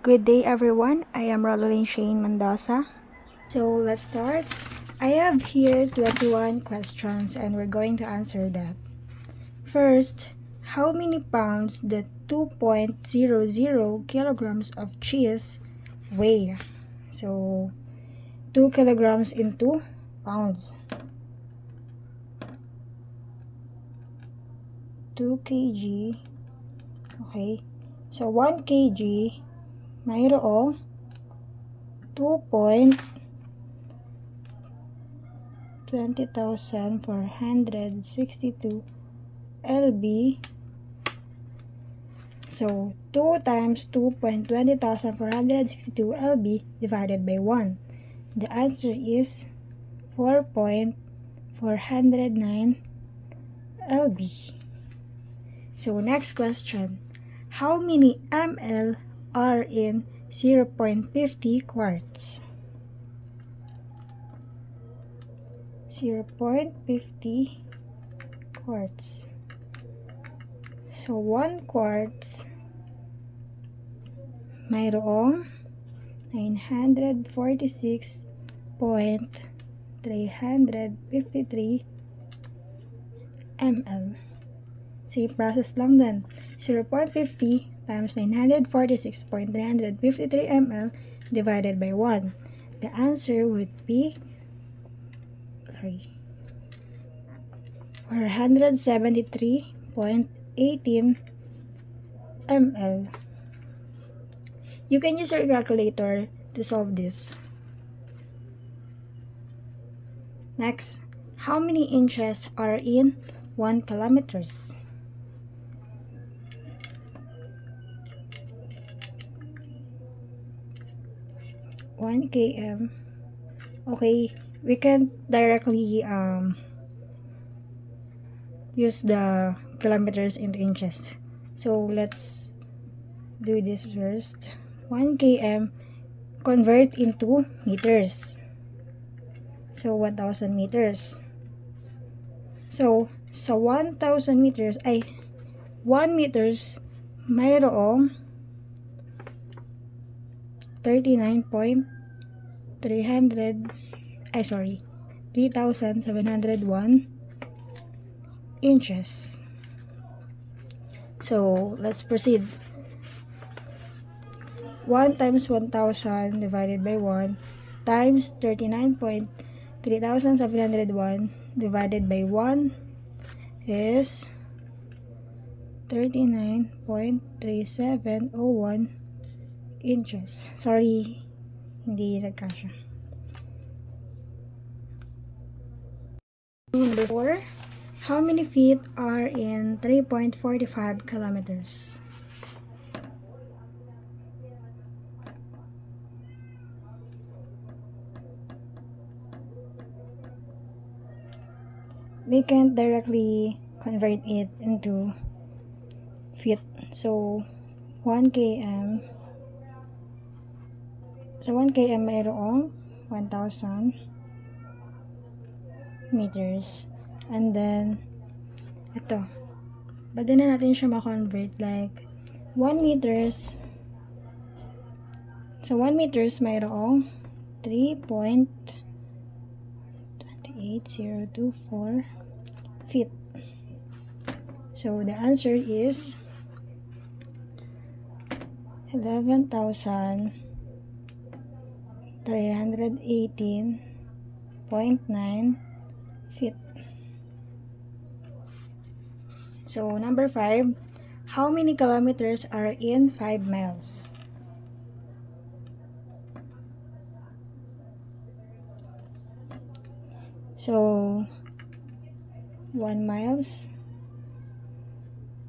Good day everyone, I am Rodeline Shane Mendoza. So let's start. I have here 21 questions and we're going to answer that. First, how many pounds the 2.00 kilograms of cheese weigh? So 2 kilograms into pounds. 2 kg. Okay. So 1 kg mayroong 2.20,462 lb. So 2 times 2.20,462 lb divided by 1. The answer is 4.409 lb. So next question. How many ml are in 0.50 quarts? 0.50 quarts. So 1 quarts mayroong 946.353 ml. Same process lang din. 0.50 times 946.353 ml divided by 1. The answer would be 473.18 ml. You can use your calculator to solve this. Next, how many inches are in 1 kilometers? 1 km. Okay, we can directly use the kilometers into inches. So let's do this first. 1 km convert into meters. So 1,000 meters. So sa 1,000 meters ay 1 meters mayroong 3,701 inches. So let's proceed. 1 times 1,000 divided by 1 times 39.3701 divided by 1 is 39.3701 inches. Sorry, hindi nagkasya. Number 4. How many feet are in 3.45 kilometers? We can't directly convert it into feet. So 1 km. So 1 km mayroong 1,000 meters. And then ito, pwede na natin siya ma-convert like 1 meters. So 1 meters mayroong 3.28024 feet. So the answer is 11,318.9 feet. So number 5, how many kilometers are in 5 miles? So 1 miles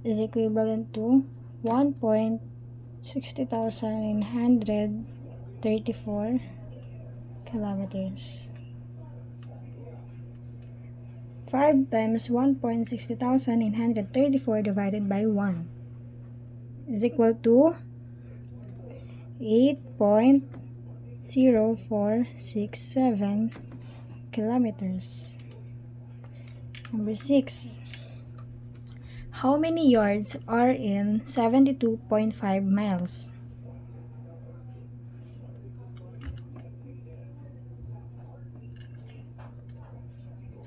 is equivalent to 1.60,934 kilometers. 5 times 1.60,934 divided by 1 is equal to 8.0467 kilometers. Number 6. How many yards are in 72.5 miles?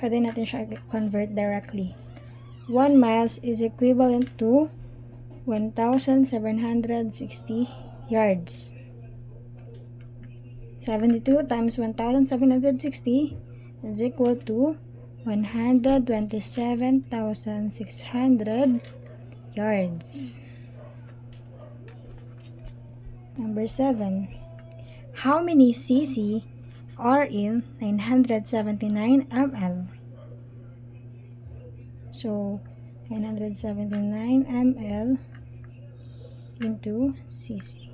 pwede natin siya convert directly. 1 miles is equivalent to 1,760 yards. 72 times 1,760 is equal to 127,600 yards. Number 7. How many cc are in 979 ml? So, 979 ml into cc.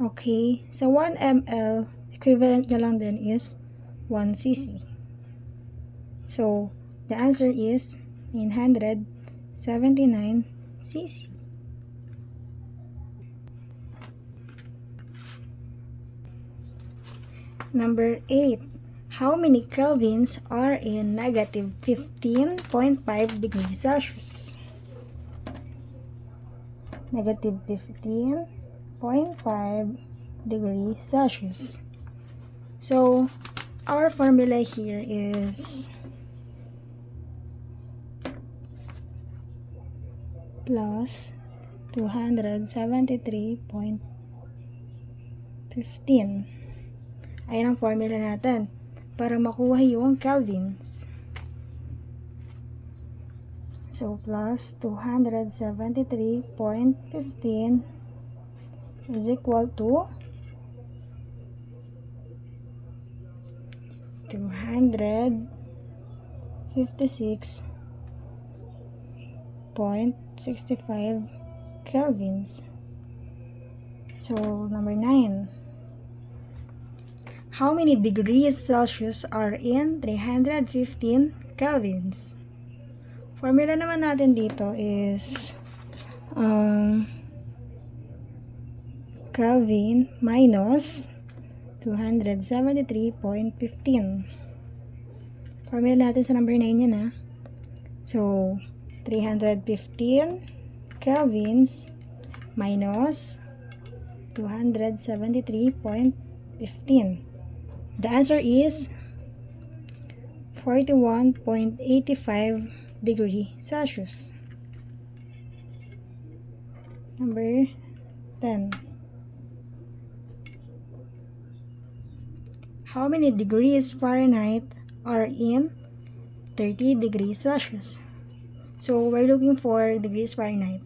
Okay, so 1 ml, equivalent nyo lang din is 1 cc. So, the answer is 979 cc. Number 8. How many kelvins are in negative 15.5 degrees Celsius? Negative 15.5 degrees Celsius. So, our formula here is plus 273.15. Ayan ang formula natin para makuha yung kelvins. So, plus 273.15 is equal to 256.65 kelvins. So, number 9. How many degrees Celsius are in 315 kelvins? Formula naman natin dito is Kelvin minus 273.15. Formula natin sa number 9 yan ha. So, 315 kelvins minus 273.15. The answer is 41.85 degrees Celsius. Number 10. How many degrees Fahrenheit are in 30 degrees Celsius? So, we're looking for degrees Fahrenheit.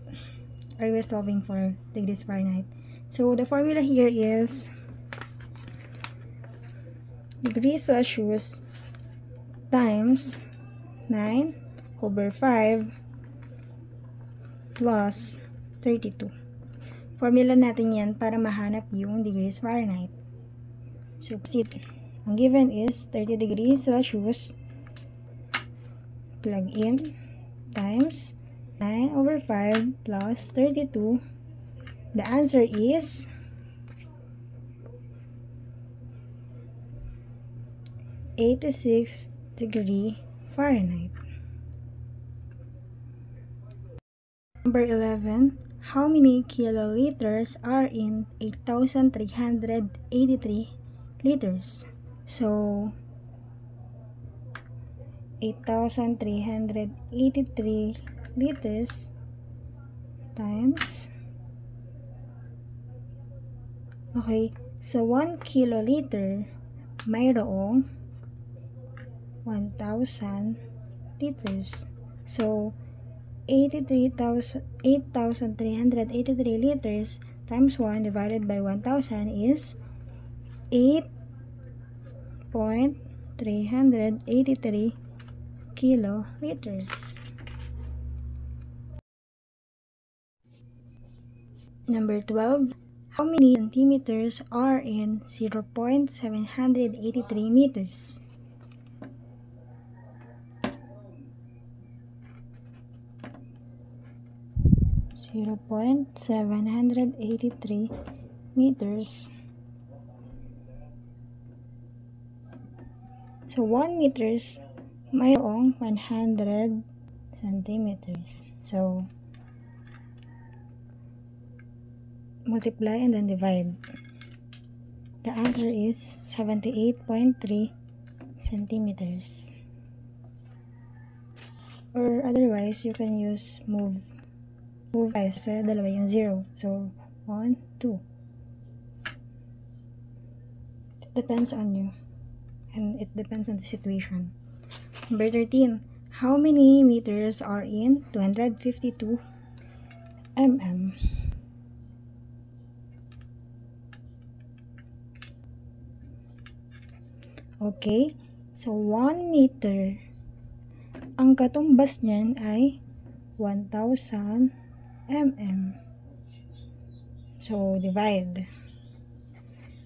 Or we're solving for degrees Fahrenheit. So, the formula here is degrees Celsius times 9 over 5 plus 32. Formula natin yan para mahanap yung degrees Fahrenheit. So, ang given is 30 degrees Celsius, plug in, times 9 over 5 plus 32. The answer is 86 degree Fahrenheit. Number 11. How many kiloliters are in 8,383 liters? So, 8,383 liters times, okay, so 1 kiloliter mayroong 1,000 liters. So, 8,383 liters times 1 divided by 1,000 is 8.383 kiloliters. Number 12. How many centimeters are in 0.783 meters? Zero 0.783 meters. So, 1 meters mayroong 100 centimeters. So, multiply and then divide. The answer is 78.3 centimeters. Or otherwise, you can use move sa dalawa yung 0. So, 1, 2. It depends on you. And it depends on the situation. Number 13. How many meters are in 252 mm? Okay. So, 1 meter. Ang katumbas niyan ay 1,000 mm. So, divide.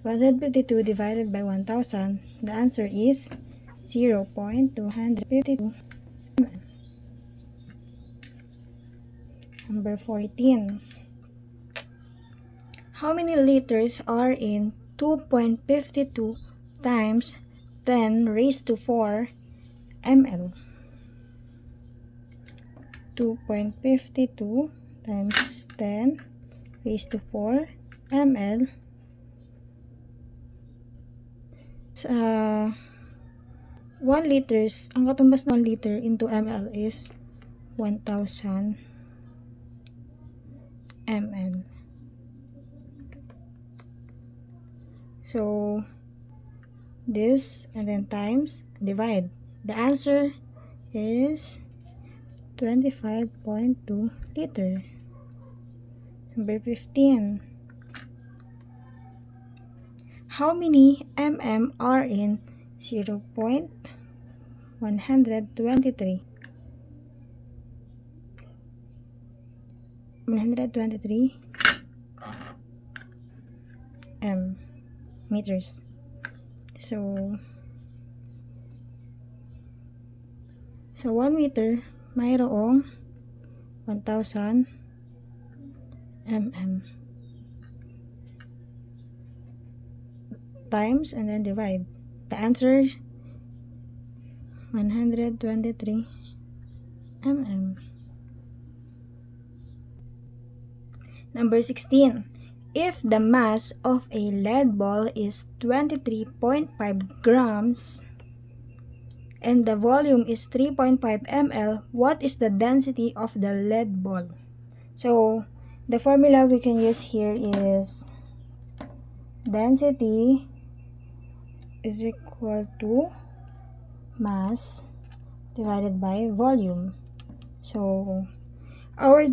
152 divided by 1,000, the answer is 0.252 mm. Number 14. How many liters are in 2.52 times 10 raised to 4 ml? 2.52 times 10 raised to 4 ml. 1 liters, ang katumbas ng 1 liter into ml is 1,000 ml. So, this and then times, divide. The answer is 25.2 liter. Number 15. How many mm are in 0.123? 123 meters. So 1 meter mayroong 1,000 mm. Times and then divide. The answer 123 mm. Number 16. If the mass of a lead ball is 23.5 grams and the volume is 3.5 ml, what is the density of the lead ball? So, the formula we can use here is density is equal to mass divided by volume. So, our